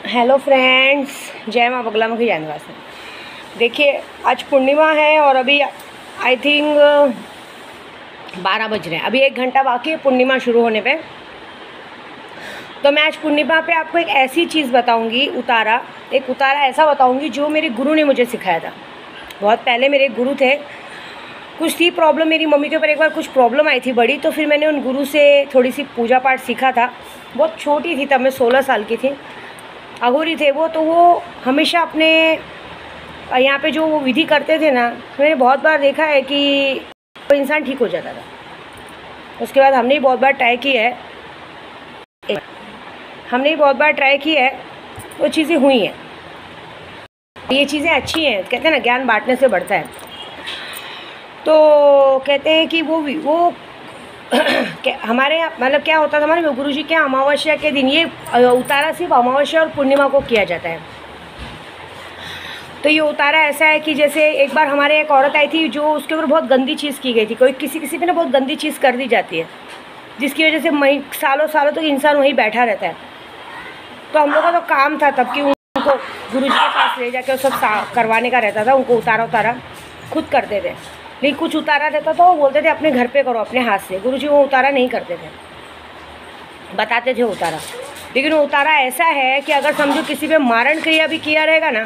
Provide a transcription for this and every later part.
Hello friends, जय माँ बगलामुखी जानवासन। देखिए, आज पूर्णिमा है और अभी आई थिंक 12 बज रहे हैं। अभी 1 घंटा बाकी है पूर्णिमा शुरू होने पे। तो मैं आज पूर्णिमा पे आपको एक ऐसी चीज़ बताऊंगी, एक उतारा ऐसा बताऊंगी जो मेरे गुरु ने मुझे सिखाया था। बहुत पहले मेरे गुरु थे, कुछ थी प्रॉब्लम मेरी मम्मी के ऊपर, एक बार कुछ प्रॉब्लम आई थी बड़ी, तो फिर मैंने उन गुरु से थोड़ी सी पूजा पाठ सीखा था। बहुत छोटी थी तब, मैं 16 साल की थी, अघोरी थे वो। तो वो हमेशा अपने यहाँ पे जो वो विधि करते थे ना, मैंने बहुत बार देखा है कि वो इंसान ठीक हो जाता था। उसके बाद हमने बहुत बार ट्राई की है, वो चीज़ें हुई हैं। ये चीज़ें अच्छी हैं, कहते हैं ना ज्ञान बांटने से बढ़ता है। तो कहते हैं कि वो हमारे मतलब क्या होता था, हमारे गुरु जी के अमावस्या के दिन ये उतारा सिर्फ अमावस्या और पूर्णिमा को किया जाता है। तो ये उतारा ऐसा है कि जैसे एक बार हमारे एक औरत आई थी जो उसके ऊपर बहुत गंदी चीज़ की गई थी। कोई किसी पे ना बहुत गंदी चीज़ कर दी जाती है, जिसकी वजह से सालों सालों तक इंसान वहीं बैठा रहता है। तो हम लोग का तो काम था तब कि उनको गुरु जी के पास ले जाके वो सब करवाने का रहता था। उनको उतारा खुद करते थे, लेकिन कुछ उतारा रहता था वो बोलते थे अपने घर पे करो अपने हाथ से। गुरुजी वो उतारा नहीं करते थे, बताते थे उतारा। लेकिन वो उतारा ऐसा है कि अगर समझो किसी पे मारण क्रिया भी किया रहेगा ना,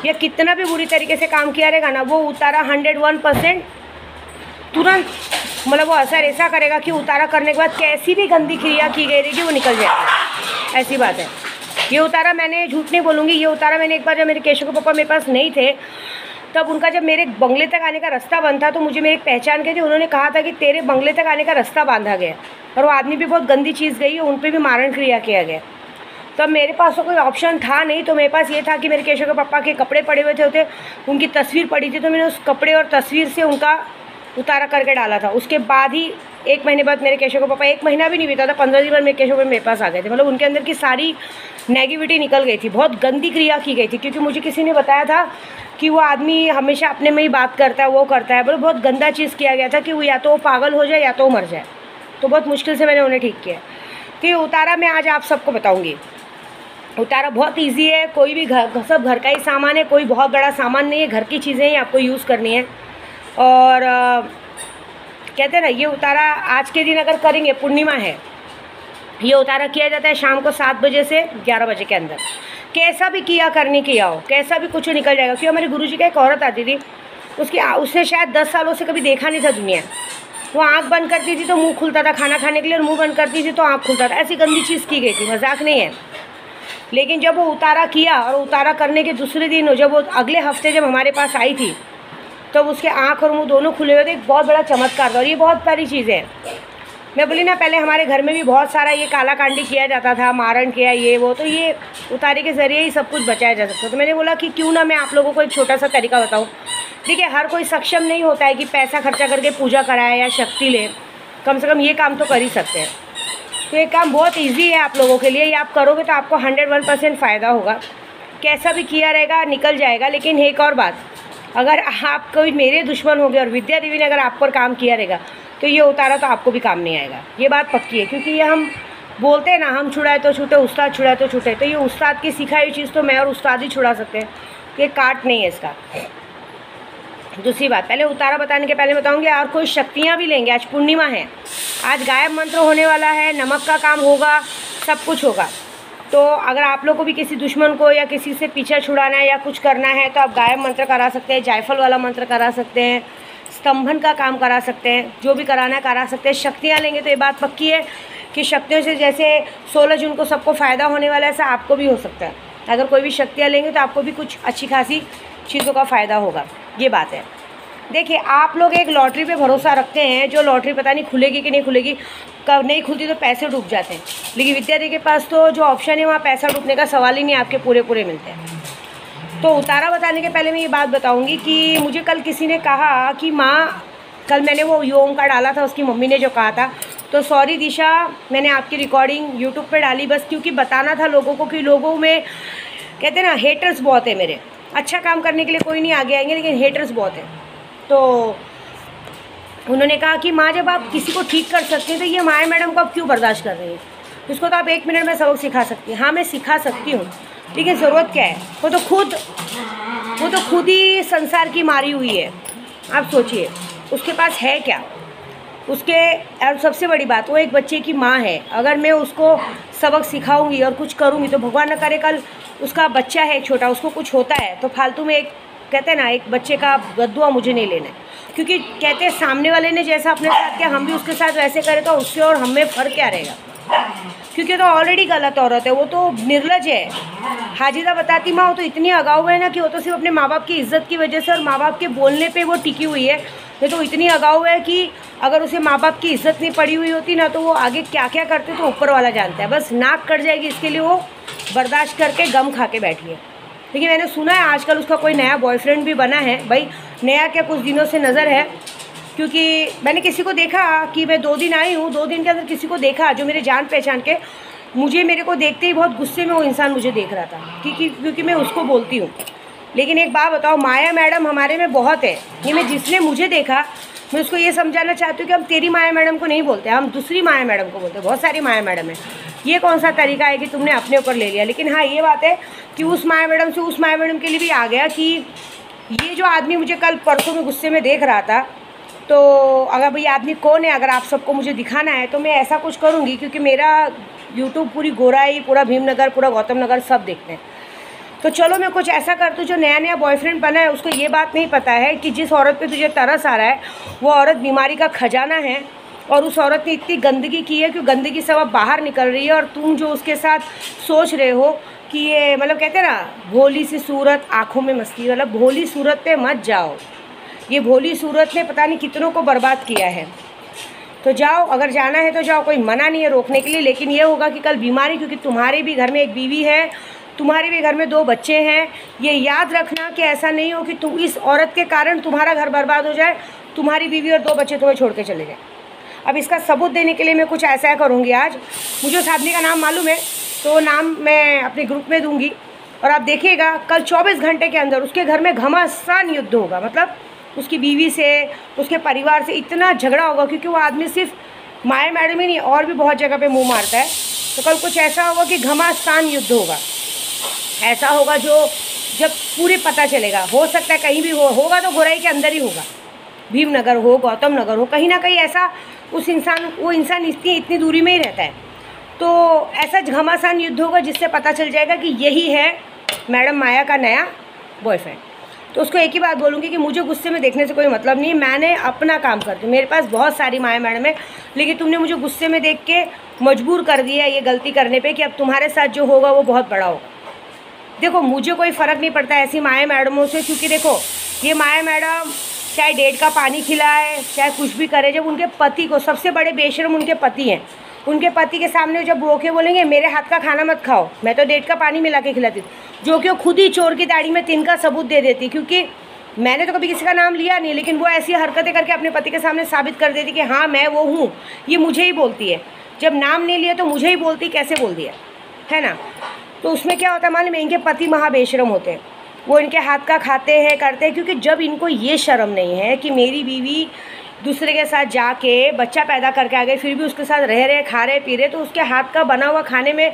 या कितना भी बुरी तरीके से काम किया रहेगा ना, वो उतारा 101% तुरंत मतलब वो असर ऐसा करेगा कि उतारा करने के बाद कैसी भी गंदी क्रिया की गई रहेगी वो निकल जाएगी। ऐसी बात है। ये उतारा, मैंने झूठ नहीं बोलूँगी, ये उतारा मैंने एक बार जब मेरे केशव के पापा मेरे पास नहीं थे तब उनका जब मेरे बंगले तक आने का रास्ता बंद था, तो मुझे मेरी पहचान के थे, उन्होंने कहा था कि तेरे बंगले तक आने का रास्ता बांधा गया। और वो आदमी भी बहुत गंदी चीज़ गई, उन पर भी मारण क्रिया किया गया। तो अब मेरे पास तो कोई ऑप्शन था नहीं, तो मेरे पास ये था कि मेरे केशव के पापा के कपड़े पड़े हुए थे, उनकी तस्वीर पड़ी थी, तो मैंने उस कपड़े और तस्वीर से उनका उतारा करके डाला था। उसके बाद ही 1 महीने बाद मेरे केशव के पापा, 1 महीना भी नहीं बीता था, 15 दिन बाद मेरे केशव मेरे पास आ गए थे। मतलब उनके अंदर की सारी नेगेटिविटी निकल गई थी, बहुत गंदी क्रिया की गई थी। क्योंकि मुझे किसी ने बताया था कि वो आदमी हमेशा अपने में ही बात करता है, वो करता है, बहुत गंदा चीज़ किया गया था कि वो या तो वो पागल हो जाए या तो वो मर जाए। तो बहुत मुश्किल से मैंने उन्हें ठीक किया। तो ये उतारा मैं आज आप सबको बताऊँगी। उतारा बहुत ईजी है, कोई भी सब घर का ही सामान है, कोई बहुत बड़ा सामान नहीं है, घर की चीज़ें ही आपको यूज़ करनी है। और कहते हैं ना, ये उतारा आज के दिन अगर करेंगे, पूर्णिमा है, ये उतारा किया जाता है शाम को 7 बजे से 11 बजे के अंदर। कैसा भी किया हो, कैसा भी कुछ निकल जाएगा। क्योंकि हमारे गुरुजी का एक औरत आती थी, उसने शायद 10 सालों से कभी देखा नहीं था दुनिया। वो आँख बंद करती थी तो मुंह खुलता था खाना खाने के लिए, और मुंह बंद करती थी तो आँख खुलता था। ऐसी गंदी चीज़ की गई थी, मजाक नहीं है। लेकिन जब वो उतारा किया, और उतारा करने के दूसरे दिन, जब वो अगले हफ्ते जब हमारे पास आई थी, तो उसके आँख और मुँह दोनों खुले हुए थे। एक बहुत बड़ा चमत्कार था। और ये बहुत सारी चीज़ें हैं। मैं बोली ना, पहले हमारे घर में भी बहुत सारा ये काला कांडी किया जाता था, मारण किया, ये वो, तो ये उतारे के ज़रिए ही सब कुछ बचाया जा सकता। तो मैंने बोला कि क्यों ना मैं आप लोगों को एक छोटा सा तरीका बताऊं। देखिए, हर कोई सक्षम नहीं होता है कि पैसा खर्चा करके पूजा कराए या शक्ति ले, कम से कम ये काम तो कर ही सकते हैं। तो ये काम बहुत ईजी है आप लोगों के लिए, ये आप करोगे तो आपको 101% फ़ायदा होगा। कैसा भी किया रहेगा निकल जाएगा। लेकिन एक और बात, अगर आप कोई मेरे दुश्मन हो गए और विद्या देवी ने अगर आप पर काम किया रहेगा, तो ये उतारा तो आपको भी काम नहीं आएगा। ये बात पक्की है। क्योंकि ये हम बोलते हैं ना, हम छुड़ाए तो छूटे, उस्ताद छुड़ाए तो छूटे। तो ये उस्ताद की सिखाई हुई चीज़ तो मैं और उस्ताद ही छुड़ा सकते हैं, ये काट नहीं है इसका। दूसरी बात, पहले उतारा बताने के पहले बताऊंगी, और कोई शक्तियाँ भी लेंगे। आज पूर्णिमा है, आज गायब मंत्र होने वाला है, नमक का काम होगा, सब कुछ होगा। तो अगर आप लोग को भी किसी दुश्मन को या किसी से पीछा छुड़ाना है या कुछ करना है, तो आप गायब मंत्र करा सकते हैं, जायफल वाला मंत्र करा सकते हैं, स्तंभन का काम करा सकते हैं, जो भी कराना है करा सकते हैं। शक्तियाँ लेंगे तो ये बात पक्की है कि शक्तियों से जैसे 16 जून को सबको फ़ायदा होने वाला है, ऐसा आपको भी हो सकता है। अगर कोई भी शक्तियाँ लेंगे तो आपको भी कुछ अच्छी खासी चीज़ों का फ़ायदा होगा, ये बात है। देखिए, आप लोग एक लॉटरी पे भरोसा रखते हैं, जो लॉटरी पता नहीं खुलेगी कि नहीं खुलेगी, कब नहीं खुलती तो पैसे डूब जाते हैं। लेकिन विद्यार्थी के पास तो जो ऑप्शन है वहाँ पैसा डूबने का सवाल ही नहीं, आपके पूरे मिलते हैं। तो उतारा बताने के पहले मैं ये बात बताऊंगी कि मुझे कल किसी ने कहा कि माँ, कल मैंने वो योम का डाला था, उसकी मम्मी ने जो कहा था, तो सॉरी दिशा, मैंने आपकी रिकॉर्डिंग यूट्यूब पे डाली बस क्योंकि बताना था लोगों को कि लोगों में कहते हैं ना हेटर्स बहुत है मेरे। अच्छा काम करने के लिए कोई नहीं आगे आएंगे, लेकिन हेटर्स बहुत है। तो उन्होंने कहा कि माँ, जब आप किसी को ठीक कर सकते हैं तो ये माया मैडम को आप क्यों बर्दाश्त कर रही हैं, इसको तो आप 1 मिनट में सबक सिखा सकती हैं। हाँ, मैं सिखा सकती हूँ, लेकिन ज़रूरत क्या है, वो तो खुद ही संसार की मारी हुई है। आप सोचिए उसके पास है क्या, उसके। और सबसे बड़ी बात, वो एक बच्चे की माँ है। अगर मैं उसको सबक सिखाऊंगी और कुछ करूंगी तो भगवान न करे कल उसका बच्चा है छोटा, उसको कुछ होता है तो फालतू में, एक कहते हैं ना, एक बच्चे का बद्दुआ मुझे नहीं लेना है। क्योंकि कहते हैं सामने वाले ने जैसा अपने साथ किया हम भी उसके साथ वैसे करें तो उससे और हमें फ़र्क क्या रहेगा। क्योंकि तो ऑलरेडी गलत औरत है, वो तो निर्लज है। हाजिरा बताती माँ वो तो इतनी अगाऊ है ना कि वो तो सिर्फ अपने माँ बाप की इज्जत की वजह से और माँ बाप के बोलने पे वो टिकी हुई है। ये तो इतनी अगाऊ है कि अगर उसे माँ बाप की इज्जत नहीं पड़ी हुई होती ना तो वो आगे क्या क्या करते तो ऊपर वाला जानता है। बस नाक कट जाएगी इसके लिए वो बर्दाश्त करके गम खा के बैठी है। लेकिन मैंने सुना है आजकल उसका कोई नया बॉयफ्रेंड भी बना है। भाई नया क्या, कुछ दिनों से नज़र है। क्योंकि मैंने किसी को देखा कि मैं 2 दिन आई हूँ, 2 दिन के अंदर किसी को देखा जो मेरे जान पहचान के, मेरे को देखते ही बहुत गुस्से में वो इंसान मुझे देख रहा था क्योंकि मैं उसको बोलती हूँ। लेकिन एक बात बताओ, माया मैडम हमारे में बहुत है। ये मैं जिसने मुझे देखा मैं उसको ये समझाना चाहती हूँ कि हम तेरी माया मैडम को नहीं बोलते, हम दूसरी माया मैडम को बोलते हैं। बहुत सारी माया मैडम है। ये कौन सा तरीका है कि तुमने अपने ऊपर ले लिया। लेकिन हाँ ये बात है कि उस माया मैडम से उस माया मैडम के लिए भी आ गया कि ये जो आदमी मुझे कल परसों में गुस्से में देख रहा था, तो अगर भाई आदमी कौन है, अगर आप सबको मुझे दिखाना है तो मैं ऐसा कुछ करूँगी। क्योंकि मेरा यूट्यूब पूरी गोराई, पूरा भीमनगर, पूरा गौतम नगर सब देखते हैं। तो चलो मैं कुछ ऐसा करती हूँ, जो नया नया बॉयफ्रेंड बना है उसको ये बात नहीं पता है कि जिस औरत पे तुझे तरस आ रहा है वो औरत बीमारी का खजाना है। और उस औरत ने इतनी गंदगी की है कि गंदगी सब अब बाहर निकल रही है। और तुम जो उसके साथ सोच रहे हो कि ये मतलब कहते हैं ना भोली सी सूरत आँखों में मस्ती, मतलब भोली सूरत पे मत जाओ। ये भोली सूरत ने पता नहीं कितनों को बर्बाद किया है। तो जाओ, अगर जाना है तो जाओ, कोई मना नहीं है रोकने के लिए। लेकिन ये होगा कि कल बीमारी, क्योंकि तुम्हारे भी घर में एक बीवी है, तुम्हारे भी घर में 2 बच्चे हैं। ये याद रखना कि ऐसा नहीं हो कि तुम इस औरत के कारण तुम्हारा घर बर्बाद हो जाए, तुम्हारी बीवी और 2 बच्चे तुम्हें छोड़ के चले जाए। अब इसका सबूत देने के लिए मैं कुछ ऐसा करूँगी। आज मुझे उस आदमी का नाम मालूम है तो नाम मैं अपने ग्रुप में दूँगी और आप देखिएगा कल 24 घंटे के अंदर उसके घर में घमासान युद्ध होगा। मतलब उसकी बीवी से, उसके परिवार से इतना झगड़ा होगा। क्योंकि वो आदमी सिर्फ माया मैडम ही नहीं और भी बहुत जगह पे मुंह मारता है। तो कल कुछ ऐसा होगा कि घमासान युद्ध होगा। ऐसा होगा जो जब पूरे पता चलेगा, हो सकता है कहीं भी होगा तो गोराई के अंदर ही होगा, भीमनगर हो, गौतम नगर हो, कहीं ना कहीं ऐसा वो इंसान इतनी दूरी में ही रहता है। तो ऐसा घमासान युद्ध होगा जिससे पता चल जाएगा कि यही है मैडम माया का नया बॉयफ्रेंड। तो उसको एक ही बात बोलूँगी कि मुझे गुस्से में देखने से कोई मतलब नहीं है, मैंने अपना काम करती हूँ। मेरे पास बहुत सारी माया मैडम है, लेकिन तुमने मुझे गुस्से में देख के मजबूर कर दिया ये गलती करने पे कि अब तुम्हारे साथ जो होगा वो बहुत बड़ा होगा। देखो मुझे कोई फ़र्क नहीं पड़ता ऐसी माया मैडमों से, क्योंकि देखो ये माया मैडम चाहे डेट का पानी खिलाए, चाहे कुछ भी करे, जब उनके पति को, सबसे बड़े बेशरम उनके पति हैं, उनके पति के सामने जब रोके बोलेंगे मेरे हाथ का खाना मत खाओ, मैं तो डेट का पानी मिला के खिलाती हूँ, जो कि वो खुद ही चोर की दाढ़ी में तिनका सबूत दे देती। क्योंकि मैंने तो कभी किसी का नाम लिया नहीं, लेकिन वो ऐसी हरकतें करके अपने पति के सामने साबित कर देती कि हाँ मैं वो हूँ। ये मुझे ही बोलती है, जब नाम नहीं लिया तो मुझे ही बोलती कैसे बोल दिया, है ना। तो उसमें क्या होता है मालूम है, इनके पति महाबेशरम होते हैं, वो इनके हाथ का खाते हैं, करते हैं। क्योंकि जब इनको ये शर्म नहीं है कि मेरी बीवी दूसरे के साथ जाके बच्चा पैदा करके आ गई, फिर भी उसके साथ रह रहे, खा रहे, पी रहे, तो उसके हाथ का बना हुआ खाने में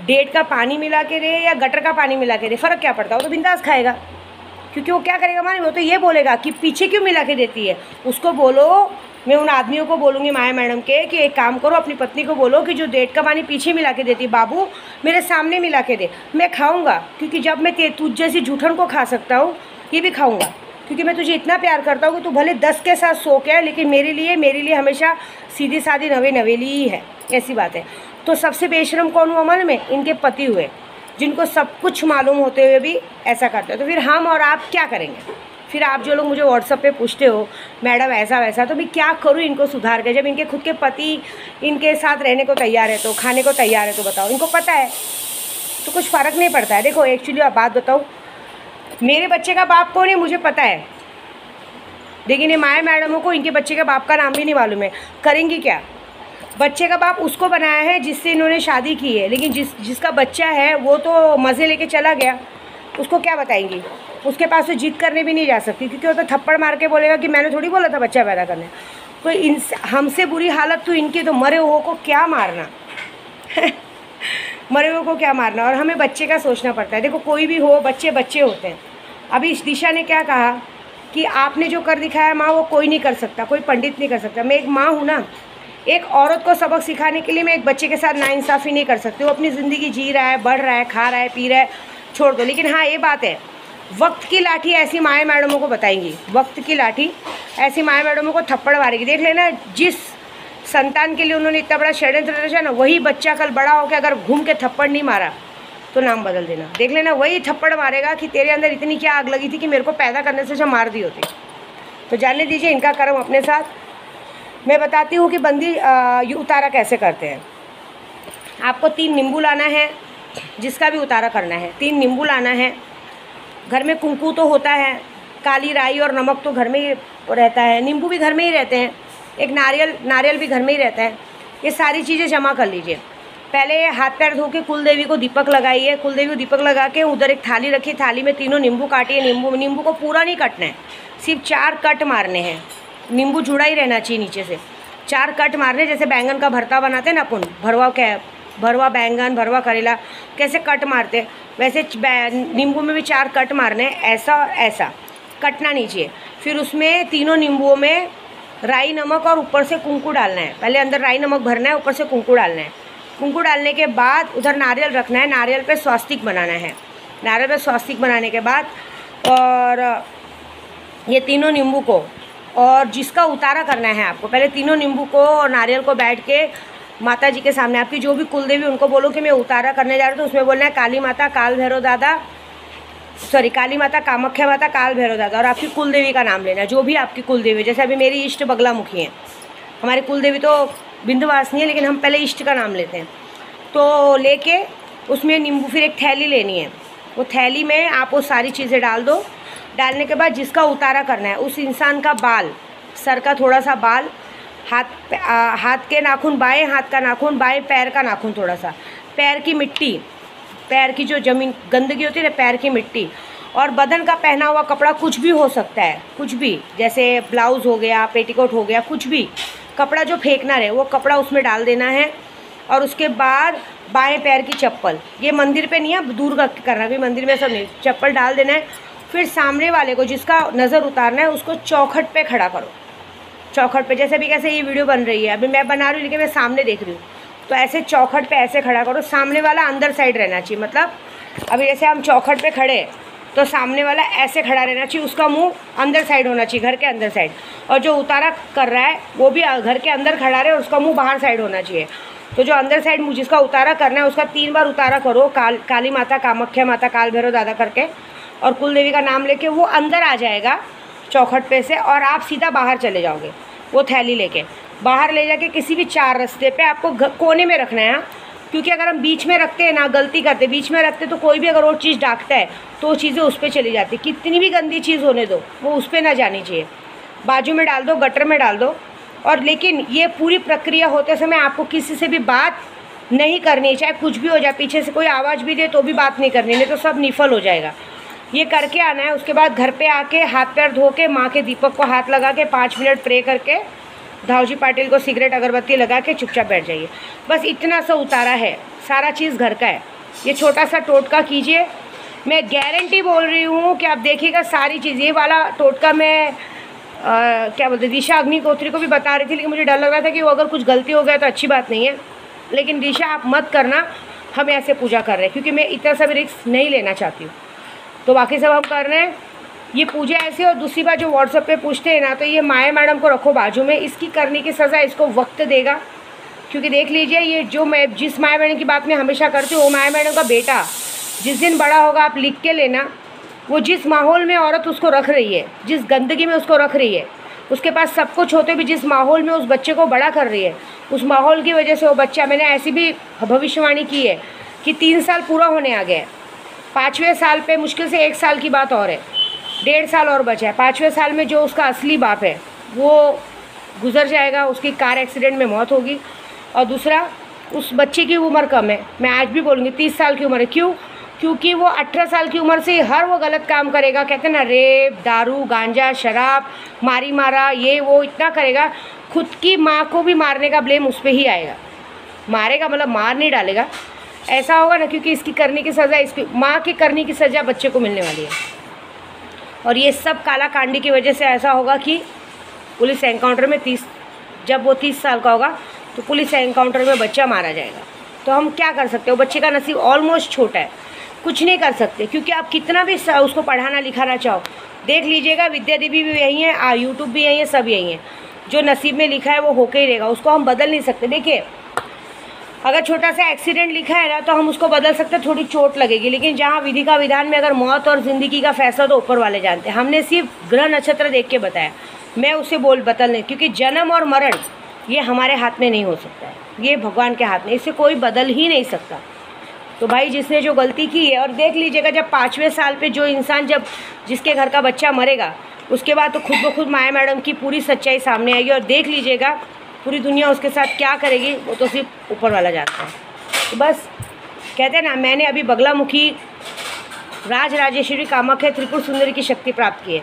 डेट का पानी मिला के दे या गटर का पानी मिला के दे, फ़र्क क्या पड़ता है, वो तो बिंदास खाएगा। क्योंकि वो क्या करेगा मालूम है, वो तो ये बोलेगा कि पीछे क्यों मिला के देती है। उसको बोलो, मैं उन आदमियों को बोलूँगी माया मैडम के कि एक काम करो, अपनी पत्नी को बोलो कि जो डेट का पानी पीछे मिला के देती बाबू मेरे सामने मिला के दे, मैं खाऊंगा। क्योंकि जब मैं तुझ जैसी जूठन को खा सकता हूँ, ये भी खाऊंगा। क्योंकि मैं तुझे इतना प्यार करता हूँ कि तू भले 10 के साथ सो के है, लेकिन मेरे लिए हमेशा सीधी सादी नवेली ही है, ऐसी बात है। तो सबसे बेशरम कौन हुआ मालूम है, इनके पति हुए, जिनको सब कुछ मालूम होते हुए भी ऐसा करते हो। तो फिर हम और आप क्या करेंगे? फिर आप जो लोग मुझे व्हाट्सएप पे पूछते हो मैडम ऐसा वैसा, तो मैं क्या करूँ इनको सुधार के, जब इनके खुद के पति इनके साथ रहने को तैयार है, तो खाने को तैयार है, तो बताओ इनको पता है तो कुछ फ़र्क नहीं पड़ता है। देखो एक्चुअली आप बात बताऊँ, मेरे बच्चे का बाप कौन है मुझे पता है, लेकिन ये माया मैडमों को इनके बच्चे के बाप का नाम भी नहीं मालूम है। करेंगी क्या? बच्चे का बाप उसको बनाया है जिससे इन्होंने शादी की है, लेकिन जिसका बच्चा है वो तो मज़े लेके चला गया, उसको क्या बताएंगी? उसके पास तो जिद करने भी नहीं जा सकती, क्योंकि वो तो थप्पड़ मार के बोलेगा कि मैंने थोड़ी बोला था बच्चा पैदा करने। तो हमसे बुरी हालत तो इनकी, तो मरे हुओं को क्या मारना मरे हुए को क्या मारना। और हमें बच्चे का सोचना पड़ता है। देखो कोई भी हो, बच्चे बच्चे होते हैं। अभी इस दिशा ने क्या कहा कि आपने जो कर दिखाया माँ, वो कोई नहीं कर सकता, कोई पंडित नहीं कर सकता। मैं एक माँ हूँ ना, एक औरत को सबक सिखाने के लिए मैं एक बच्चे के साथ नाइंसाफ़ी नहीं कर सकती। वो अपनी ज़िंदगी जी रहा है, बढ़ रहा है, खा रहा है, पी रहा है, छोड़ दो। लेकिन हाँ, ये बात है, वक्त की लाठी ऐसी माएँ मैडमों को बताएंगी, वक्त की लाठी ऐसी माएँ मैडमों को थप्पड़ मारेगी। देख लेना, जिस संतान के लिए उन्होंने इतना बड़ा षड्यंत्र रचा ना, वही बच्चा कल बड़ा होकर अगर घूम के थप्पड़ नहीं मारा तो नाम बदल देना। देख लेना, वही थप्पड़ मारेगा कि तेरे अंदर इतनी क्या आग लगी थी कि मेरे को पैदा करने से जो मार दी होती। तो जानने दीजिए इनका कर्म अपने साथ। मैं बताती हूँ कि बंदी ये उतारा कैसे करते हैं। आपको 3 नींबू लाना है, जिसका भी उतारा करना है 3 नींबू लाना है। घर में कुंकू तो होता है, काली राई और नमक तो घर में ही रहता है, नींबू भी घर में ही रहते हैं, एक नारियल भी घर में ही रहता है। ये सारी चीज़ें जमा कर लीजिए। पहले हाथ पैर धो के कुल देवी को दीपक लगाइए। कुल देवी को दीपक लगा के उधर एक थाली रखिए, थाली में 3 नींबू काटिए। नींबू को पूरा नहीं कटना है, सिर्फ 4 कट मारने हैं। नींबू जुड़ा ही रहना चाहिए नीचे से, 4 कट मारने। जैसे बैंगन का भरता बनाते हैं ना अपन, भरवा बैंगन, भरवा करेला कैसे कट मारते हैं, वैसे नींबू में भी 4 कट मारने हैं। ऐसा कटना नहीं चाहिए। फिर उसमें 3 नींबुओं में राई नमक और ऊपर से कुंकू डालना है। पहले अंदर राई नमक भरना है, ऊपर से कुंकू डालना है। कुंकू डालने के बाद उधर नारियल रखना है, नारियल पे स्वास्तिक बनाना है। नारियल पे स्वास्तिक बनाने के बाद और ये 3 नींबू को, और जिसका उतारा करना है आपको, पहले 3 नींबू को और नारियल को बैठ के माता जी के सामने, आपकी जो भी कुलदेवी उनको बोलो कि मैं उतारा करने जा रही हूँ। तो उसमें बोलना है काली माता, काल भैरव दादा, काली माता, कामाख्या माता, काल भैरव दादा, और आपकी कुलदेवी का नाम लेना, जो भी आपकी कुलदेवी। जैसे अभी मेरी इष्ट बगलामुखी है, हमारी कुलदेवी तो बिंदुवासिनी है, लेकिन हम पहले इष्ट का नाम लेते हैं। तो लेके उसमें नींबू, फिर एक थैली लेनी है। वो थैली में आप वो सारी चीज़ें डाल दो। डालने के बाद जिसका उतारा करना है उस इंसान का बाल, सर का थोड़ा सा बाल, हाथ के नाखून, बाएं हाथ का नाखून, बाएं पैर का नाखून थोड़ा सा, पैर की मिट्टी, पैर की जो जमीन गंदगी होती है ना, पैर की मिट्टी, और बदन का पहना हुआ कपड़ा कुछ भी हो सकता है, कुछ भी, जैसे ब्लाउज़ हो गया, पेटीकोट हो गया, कुछ भी कपड़ा जो फेंकना रहे वो कपड़ा उसमें डाल देना है। और उसके बाद बाएं पैर की चप्पल, ये मंदिर पे नहीं है, दूर का करना, भी मंदिर में सब नहीं, चप्पल डाल देना है। फिर सामने वाले को जिसका नज़र उतारना है उसको चौखट पे खड़ा करो। चौखट पे, जैसे भी कैसे ये वीडियो बन रही है, अभी मैं बना रही हूँ लेकिन मैं सामने देख रही हूँ, तो ऐसे चौखट पे ऐसे खड़ा करो। सामने वाला अंदर साइड रहना चाहिए, मतलब अभी जैसे हम चौखट पे खड़े तो सामने वाला ऐसे खड़ा रहना चाहिए, उसका मुंह अंदर साइड होना चाहिए, घर के अंदर साइड, और जो उतारा कर रहा है वो भी घर के अंदर खड़ा रहे और उसका मुंह बाहर साइड होना चाहिए। तो जो अंदर साइड मुँह जिसका उतारा करना है उसका 3 बार उतारा करो, काली माता, कामाख्या माता, काल भैरव दादा करके, और कुल देवी का नाम लेके वो अंदर आ जाएगा चौखट पे से, और आप सीधा बाहर चले जाओगे। वो थैली लेके बाहर ले जाके किसी भी 4 रास्ते पे आपको कोने में रखना है, क्योंकि अगर हम बीच में रखते हैं ना, गलती करते, बीच में रखते तो कोई भी अगर वो चीज़ डाकता है तो वो चीज़ें उस पर चली जाती। कितनी भी गंदी चीज़ होने दो, वो उस पर ना जानी चाहिए। बाजू में डाल दो, गटर में डाल दो। और लेकिन ये पूरी प्रक्रिया होते समय आपको किसी से भी बात नहीं करनी, चाहे कुछ भी हो जाए, पीछे से कोई आवाज़ भी दे तो भी बात नहीं करनी, नहीं तो सब निफल हो जाएगा। ये करके आना है। उसके बाद घर पे आके हाथ पैर धो के माँ के दीपक को हाथ लगा के 5 मिनट प्रे करके धावजी पाटिल को सिगरेट अगरबत्ती लगा के चुपचाप बैठ जाइए। बस इतना सा उतारा है, सारा चीज़ घर का है। ये छोटा सा टोटका कीजिए, मैं गारंटी बोल रही हूँ कि आप देखिएगा सारी चीज़। ये वाला टोटका मैं क्या बोलते, दिशा अग्निहोत्री को भी बता रही थी, लेकिन मुझे डर लग रहा था कि वो अगर कुछ गलती हो गया तो अच्छी बात नहीं है। लेकिन दिशा आप मत करना, हम ऐसे पूजा कर रहे हैं, क्योंकि मैं इतना सा भी रिस्क नहीं लेना चाहती हूँ। तो बाकी सब हम कर रहे हैं ये पूजा ऐसे। और दूसरी बात, जो व्हाट्सएप पे पूछते हैं ना, तो ये माया मैडम को रखो बाजू में, इसकी करने की सज़ा इसको वक्त देगा। क्योंकि देख लीजिए, ये जो मैं जिस माया मैडम की बात मैं हमेशा करती हूँ, वो माया मैडम का बेटा जिस दिन बड़ा होगा, आप लिख के लेना, वो जिस माहौल में औरत उसको रख रही है, जिस गंदगी में उसको रख रही है, उसके पास सब कुछ होते भी जिस माहौल में उस बच्चे को बड़ा कर रही है, उस माहौल की वजह से वो बच्चा, मैंने ऐसी भी भविष्यवाणी की है कि 3 साल पूरा होने आ गया है, 5वें साल पे मुश्किल से 1 साल की बात और है, 1.5 साल और बचा है। 5वें साल में जो उसका असली बाप है वो गुजर जाएगा, उसकी कार एक्सीडेंट में मौत होगी। और दूसरा, उस बच्चे की उम्र कम है, मैं आज भी बोलूँगी 30 साल की उम्र है। क्यों? क्योंकि वो 18 साल की उम्र से हर वो गलत काम करेगा, कहते हैं ना, रेप, दारू, गांजा, शराब, मारा ये वो इतना करेगा, खुद की माँ को भी मारने का ब्लेम उस पर ही आएगा। मारेगा मतलब मार नहीं डालेगा, ऐसा होगा ना, क्योंकि इसकी करने की सज़ा, इसकी माँ की करने की सज़ा बच्चे को मिलने वाली है। और ये सब काला कांडी की वजह से ऐसा होगा कि पुलिस एनकाउंटर में जब वो 30 साल का होगा तो पुलिस एनकाउंटर में बच्चा मारा जाएगा। तो हम क्या कर सकते हो, बच्चे का नसीब ऑलमोस्ट छोटा है, कुछ नहीं कर सकते, क्योंकि आप कितना भी उसको पढ़ाना लिखाना चाहो। देख लीजिएगा, विद्या देवी भी यही है, यूट्यूब भी यही है, सब यही है। जो नसीब में लिखा है वो होके ही रहेगा, उसको हम बदल नहीं सकते। देखिए, अगर छोटा सा एक्सीडेंट लिखा है ना तो हम उसको बदल सकते, थोड़ी चोट लगेगी, लेकिन जहाँ विधि का विधान में अगर मौत और ज़िंदगी का फैसला तो ऊपर वाले जानते हैं। हमने सिर्फ ग्रह नक्षत्र देख के बताया, मैं उसे बदल नहीं, क्योंकि जन्म और मरण ये हमारे हाथ में नहीं हो सकता है, ये भगवान के हाथ में, इसे कोई बदल ही नहीं सकता। तो भाई जिसने जो गलती की है, और देख लीजिएगा जब 5वें साल पे जो इंसान, जब जिसके घर का बच्चा मरेगा, उसके बाद तो खुद ब खुद माया मैडम की पूरी सच्चाई सामने आएगी, और देख लीजिएगा पूरी दुनिया उसके साथ क्या करेगी, वो तो सिर्फ ऊपर वाला जानता है। तो बस कहते हैं ना, मैंने अभी बगलामुखी राजराजेश्वरी कामाख्या त्रिपुर सुंदरी की शक्ति प्राप्त की है,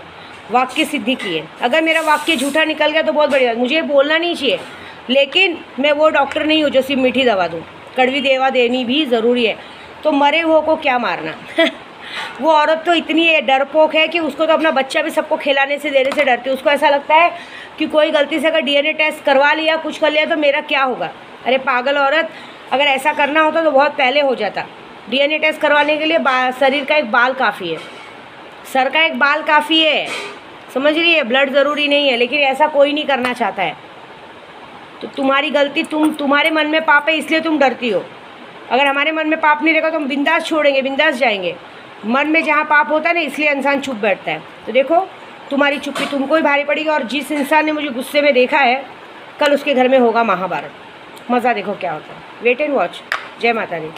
वाक्य सिद्धि की है। अगर मेरा वाक्य झूठा निकल गया तो बहुत बढ़िया, मुझे बोलना नहीं चाहिए, लेकिन मैं वो डॉक्टर नहीं हूँ जो सिर्फ मीठी दवा दूँ, कड़वी दवा देनी भी ज़रूरी है। तो मरे हुए को क्या मारना वो औरत तो इतनी डरपोक है कि उसको तो अपना बच्चा भी सबको खिलाने से देने से डरती है। उसको ऐसा लगता है कि कोई गलती से अगर DNA टेस्ट करवा लिया, कुछ कर लिया तो मेरा क्या होगा। अरे पागल औरत, अगर ऐसा करना होता तो बहुत पहले हो जाता। DNA टेस्ट करवाने के लिए शरीर का एक बाल काफ़ी है, सर का एक बाल काफ़ी है, समझ रही है, ब्लड ज़रूरी नहीं है, लेकिन ऐसा कोई नहीं करना चाहता है। तो तुम्हारी गलती, तुम्हारे मन में पाप है इसलिए तुम डरती हो। अगर हमारे मन में पाप नहीं रहेगा तो हम बिंदास छोड़ेंगे, बिंदास जाएंगे। मन में जहाँ पाप होता है ना, इसलिए इंसान चुप बैठता है। तो देखो, तुम्हारी चुप्पी तुमको ही भारी पड़ेगी, और जिस इंसान ने मुझे गुस्से में देखा है, कल उसके घर में होगा महाभारत। मज़ा देखो क्या होता है। Wait and watch. जय माता दी।